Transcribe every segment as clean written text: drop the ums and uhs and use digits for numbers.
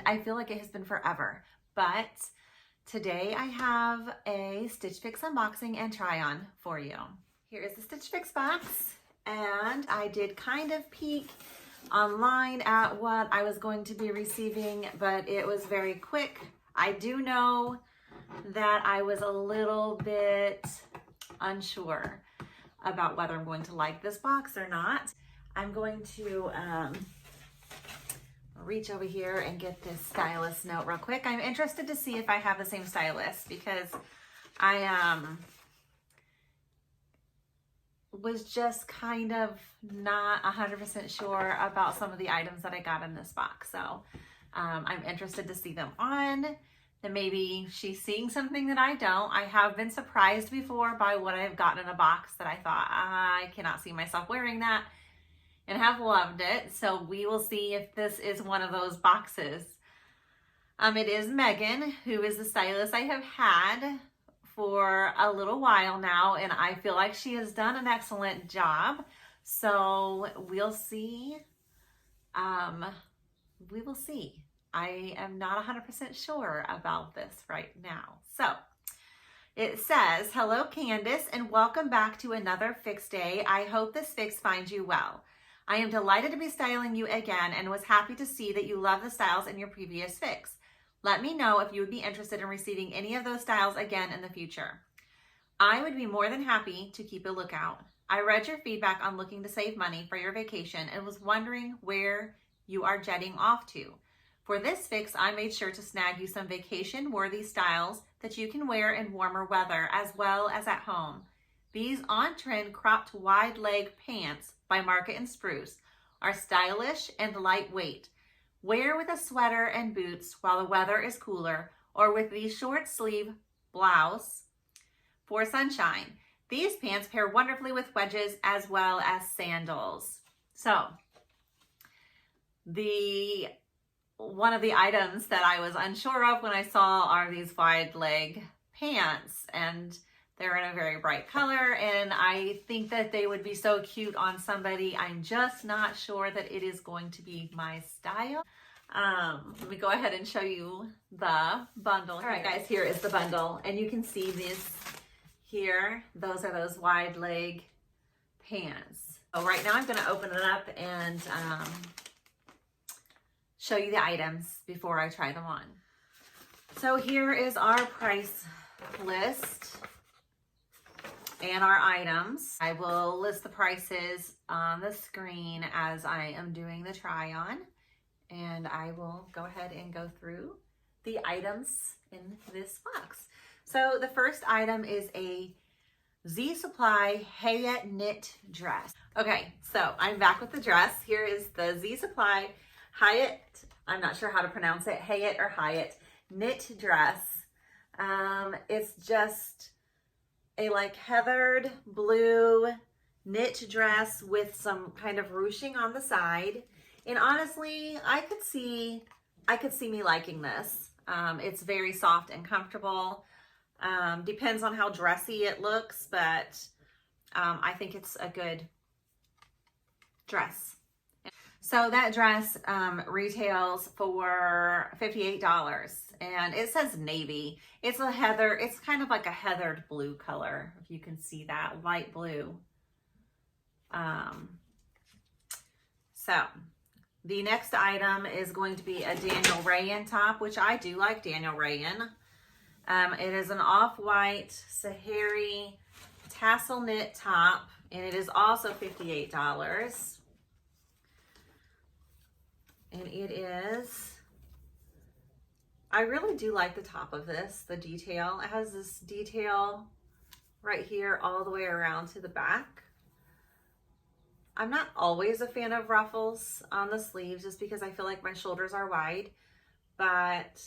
I feel like it has been forever, but today I have a Stitch Fix unboxing and try on for you. Here is the Stitch Fix box, and I did kind of peek online at what I was going to be receiving, but it was very quick. I do know that I was a little bit unsure about whether I'm going to like this box or not. I'm going to reach over here and get this stylist note real quick. I'm interested to see if I have the same stylist because I was just kind of not 100% sure about some of the items that I got in this box. So I'm interested to see them on. Then maybe she's seeing something that I don't. I have been surprised before by what I've gotten in a box that I thought, I cannot see myself wearing that, and have loved it. So we will see if this is one of those boxes. It is Megan, who is the stylist I have had for a little while now, and I feel like she has done an excellent job. So we'll see. We will see. I am not 100% sure about this right now. So it says, hello Candace, and welcome back to another fix day. I hope this fix finds you well. I am delighted to be styling you again and was happy to see that you love the styles in your previous fix. Let me know if you would be interested in receiving any of those styles again in the future. I would be more than happy to keep a lookout. I read your feedback on looking to save money for your vacation and was wondering where you are jetting off to. For this fix, I made sure to snag you some vacation-worthy styles that you can wear in warmer weather as well as at home. These on-trend cropped wide leg pants by Market & Spruce are stylish and lightweight. Wear with a sweater and boots while the weather is cooler, or with the short sleeve blouse for sunshine. These pants pair wonderfully with wedges as well as sandals. So, one of the items that I was unsure of when I saw are these wide leg pants, and they're in a very bright color, and I think that they would be so cute on somebody. I'm just not sure that it is going to be my style. Let me go ahead and show you the bundle. All right, guys, here is the bundle, and you can see these here. Those are those wide leg pants. So right now I'm going to open it up and show you the items before I try them on. So here is our price list and our items. I will list the prices on the screen as I am doing the try on, and I will go ahead and go through the items in this box. So the first item is a Z Supply Hayat knit dress. Okay, so I'm back with the dress. Here is the Z Supply Hyatt, I'm not sure how to pronounce it, Hayat or Hyatt knit dress. It's just a like heathered blue knit dress with some kind of ruching on the side. And honestly, I could see me liking this. It's very soft and comfortable. Depends on how dressy it looks, but I think it's a good dress. So that dress retails for $58, and it says navy. It's kind of like a heathered blue color, if you can see that, light blue. So the next item is going to be a Daniel Rayan top, which I do like Daniel Rayan. It is an off-white Sahari tassel knit top, and it is also $58. And it is, I really do like the top of this, the detail. It has this detail right here all the way around to the back. I'm not always a fan of ruffles on the sleeves just because I feel like my shoulders are wide, but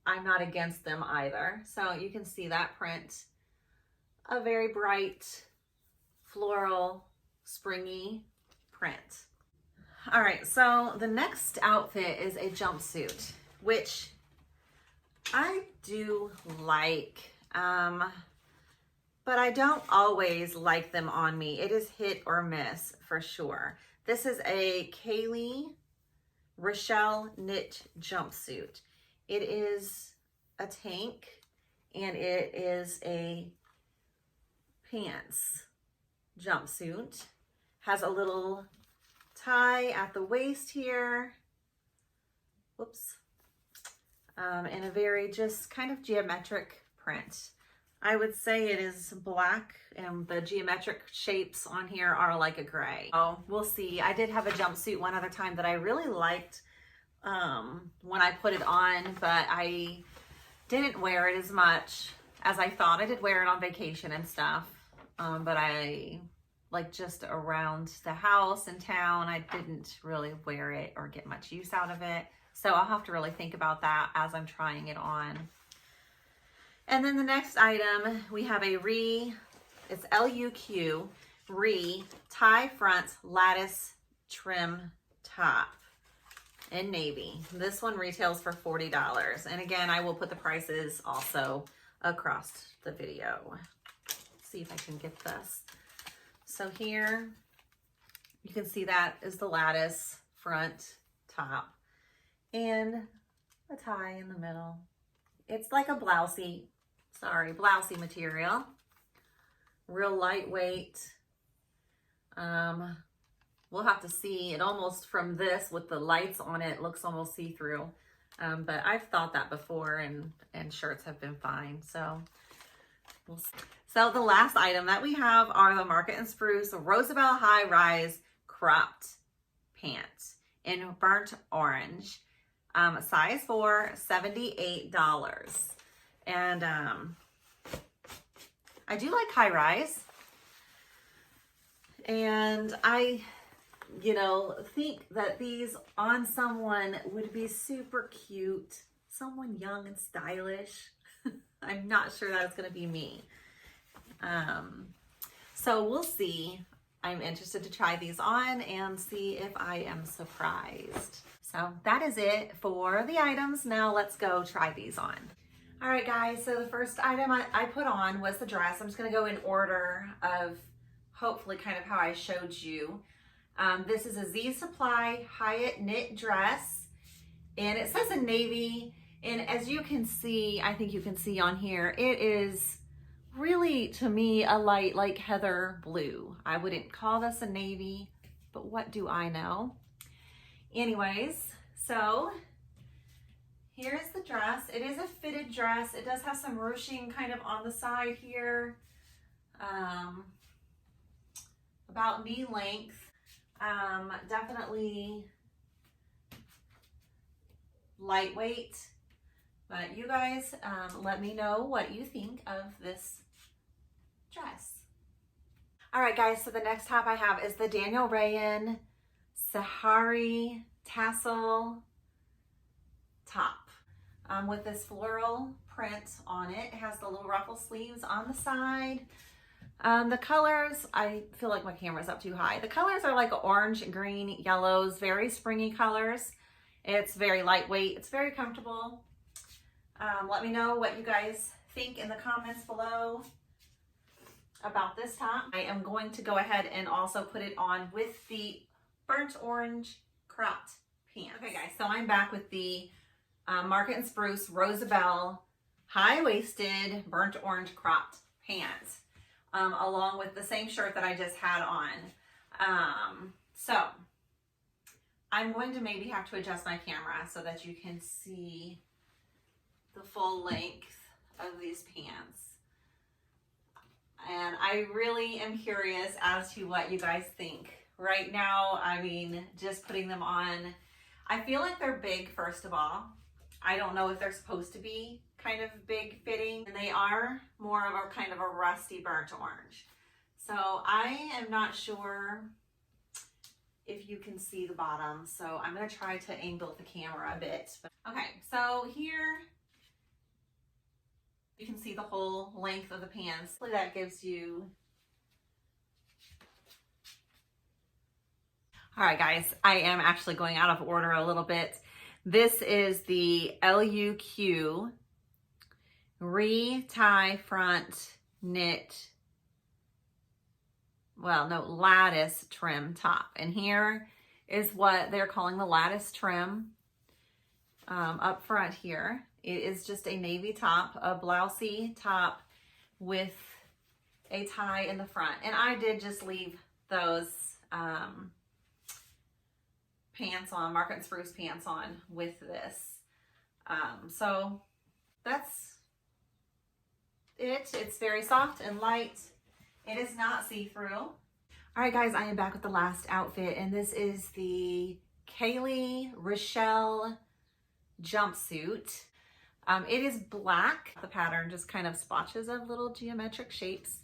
I'm not against them either. So you can see that print, a very bright, floral, springy print. All right, so the next outfit is a jumpsuit, which I do like, but I don't always like them on me. It is hit or miss for sure. This is a Kaylee Rochelle knit jumpsuit. It is a tank and it is a pants jumpsuit. Has a little tie at the waist here. Whoops. And a very just kind of geometric print. I would say it is black and the geometric shapes on here are like a gray. Oh, we'll see. I did have a jumpsuit one other time that I really liked when I put it on, but I didn't wear it as much as I thought. I did wear it on vacation and stuff, but I like just around the house in town, I didn't really wear it or get much use out of it. So I'll have to really think about that as I'm trying it on. And then the next item, we have a it's LUQ, tie front lattice trim top in navy. This one retails for $40. And again, I will put the prices also across the video. Let's see if I can get this. So here, you can see that is the lattice front top and a tie in the middle. It's like a blousey material, real lightweight. We'll have to see. It almost from this with the lights on it looks almost see-through, but I've thought that before, and shirts have been fine. So we'll see. So the last item that we have are the Market and Spruce Roosevelt high rise cropped pants in burnt orange, size 4, $78. And I do like high rise. And I, think that these on someone would be super cute. Someone young and stylish. I'm not sure that it's going to be me. So we'll see. I'm interested to try these on and see if I am surprised. So that is it for the items. Now let's go try these on. All right, guys, so the first item I put on was the dress. I'm just gonna go in order of hopefully kind of how I showed you. This is a Z Supply Hyatt knit dress, and it says in navy, and as you can see, I think you can see on here, it is really, to me, a light like heather blue. I wouldn't call this a navy, but what do I know? Anyways, so here's the dress. It is a fitted dress. It does have some ruching kind of on the side here, about knee length. Definitely lightweight, but you guys let me know what you think of this dress. All right, guys, so the next top I have is the Daniel Rayan Sahari Tassel top with this floral print on it. It has the little ruffle sleeves on the side. The colors, I feel like my camera's up too high. The colors are like orange, green, yellows, very springy colors. It's very lightweight. It's very comfortable. Let me know what you guys think in the comments below about this top. I am going to go ahead and also put it on with the burnt orange cropped pants. Okay, guys, so I'm back with the Market and Spruce Roosevelt high-waisted burnt orange cropped pants, along with the same shirt that I just had on. So I'm going to maybe have to adjust my camera so that you can see the full length of these pants. And I really am curious as to what you guys think. Right now, I mean, just putting them on, I feel like they're big, first of all. I don't know if they're supposed to be kind of big fitting. And they are more of a kind of a rusty burnt orange. So I am not sure if you can see the bottom. So I'm gonna try to angle the camera a bit. Okay, so here you can see the whole length of the pants. That gives you. All right, guys, I am actually going out of order a little bit. This is the LUQ tie front knit, lattice trim top. And here is what they're calling the Lattice Trim up front here. It is just a navy top, a blousey top with a tie in the front. And I did just leave those pants on, Market & Spruce pants on with this. So that's it. It's very soft and light. It is not see-through. All right, guys, I am back with the last outfit, and this is the Kaylee Rochelle jumpsuit. It is black. The pattern just kind of splotches of little geometric shapes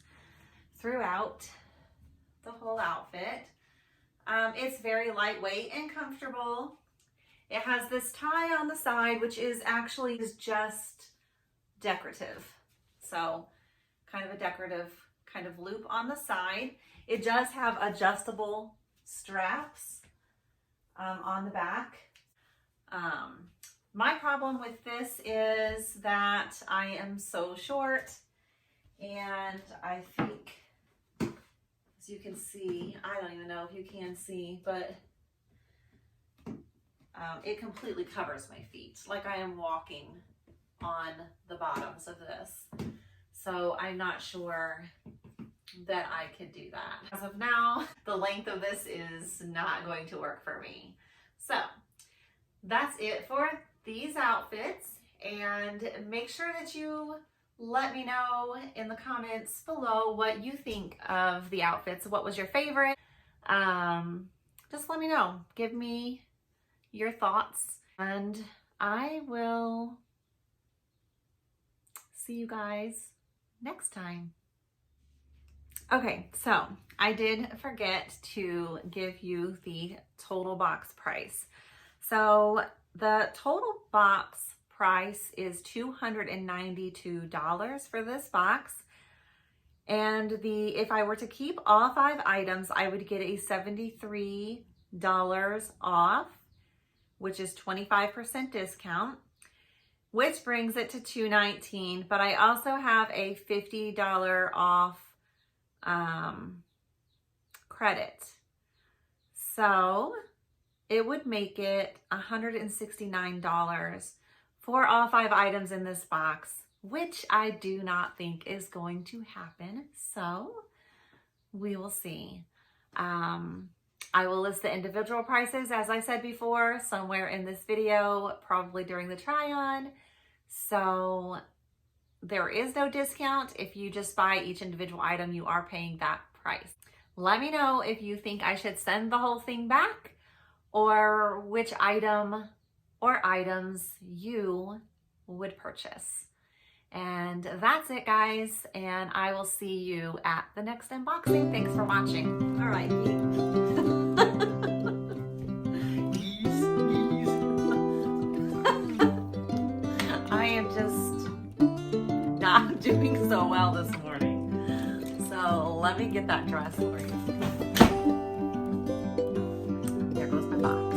throughout the whole outfit. It's very lightweight and comfortable. It has this tie on the side, which is actually just decorative. So kind of a decorative kind of loop on the side. It does have adjustable straps on the back. My problem with this is that I am so short, and I think, as you can see, I don't even know if you can see, but it completely covers my feet. Like I am walking on the bottoms of this. So I'm not sure that I could do that. As of now, the length of this is not going to work for me. So that's it for these outfits, and make sure that you let me know in the comments below what you think of the outfits. What was your favorite? Just let me know. Give me your thoughts, and I will see you guys next time. Okay, so I did forget to give you the total box price. So the total box price is $292 for this box. And if I were to keep all 5 items, I would get a $73 off, which is 25% discount, which brings it to $219. But I also have a $50 off credit. So it would make it $169 for all 5 items in this box, which I do not think is going to happen. So we will see. I will list the individual prices, as I said before, somewhere in this video, probably during the try-on. So there is no discount. If you just buy each individual item, you are paying that price. Let me know if you think I should send the whole thing back, or which item or items you would purchase. And that's it, guys. And I will see you at the next unboxing. Thanks for watching. All right, I am just not doing so well this morning. So let me get that dress for you. There goes my box.